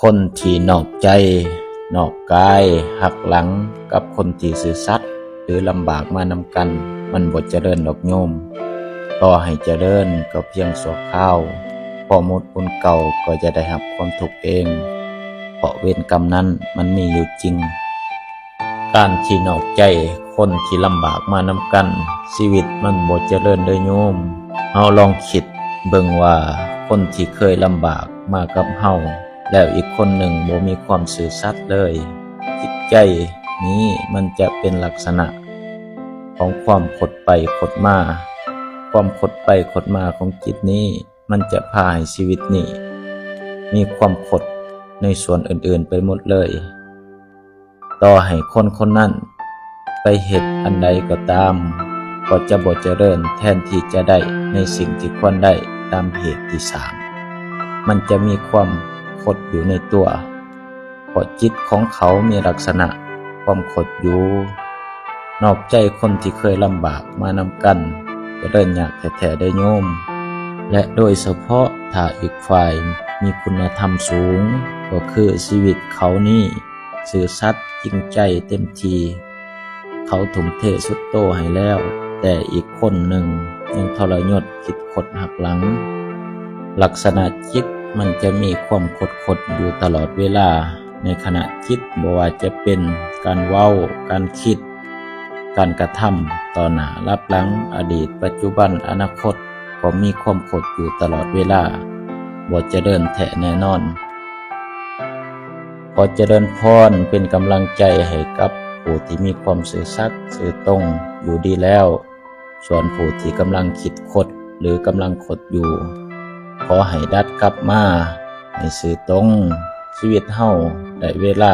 คนที่นอกใจนอกกายหักหลังกับคนที่ซื่อสัตย์หรือลำบากมานำกันมันบ่เจริญดอกโยมต่อให้เจริญก็เพียงชั่วคราวพอหมดบุญเก่าก็จะได้รับความทุกข์เองเพราะเวรกรรมนั้นมันมีอยู่จริงการที่นอกใจคนที่ลำบากมานำกันชีวิตมันบ่เจริญเด้อโยมเฮาลองคิดเบิ่งว่าคนที่เคยลำบากมากับเฮาแล้วอีกคนหนึ่งบ่มีความซื่อสัตย์เลยจิตใจนี้มันจะเป็นลักษณะของความขดไปขดมาความขดไปขดมาของจิตนี้มันจะพาให้ชีวิตนี้มีความขดในส่วนอื่นๆไปหมดเลยต่อให้คนคนนั้นไปเฮ็ดอันใดก็ตามก็จะบ่เจริญแทนที่จะได้ในสิ่งที่ควรได้ตามเหตุที่สามมันจะมีความขดอยู่ในตัวเพราะจิตของเขามีลักษณะความขดอยู่นอกใจคนที่เคยลำบากมานำกันจะเดินยากแท้ๆได้โยมและโดยเฉพาะถ้าอีกฝ่ายมีคุณธรรมสูงก็คือชีวิตเขานี่ซื่อสัตย์จริงใจเต็มทีเขาทุ่มเทสุดโต่งให้แล้วแต่อีกคนหนึ่งยังทรยศคิดคดหักหลังลักษณะจิตมันจะมีความขดอยู่ตลอดเวลาในขณะจิตบ่ว่าจะเป็นการเว้าการคิดการกระทำต่อหน้ารับหลังอดีตปัจจุบันอนาคตก็มีความขดอยู่ตลอดเวลาบ่เจริญแท้แน่นอนขอเจริญพรเป็นกำลังใจให้กับผู้ที่มีความซื่อสัตย์ซื่อตรงอยู่ดีแล้วส่วนผู้ที่กำลังคิดคดหรือกำลังขดอยู่ขอให้ดัดกลับมาให้ซื่อตรงชีวิตเฮาได้เวลา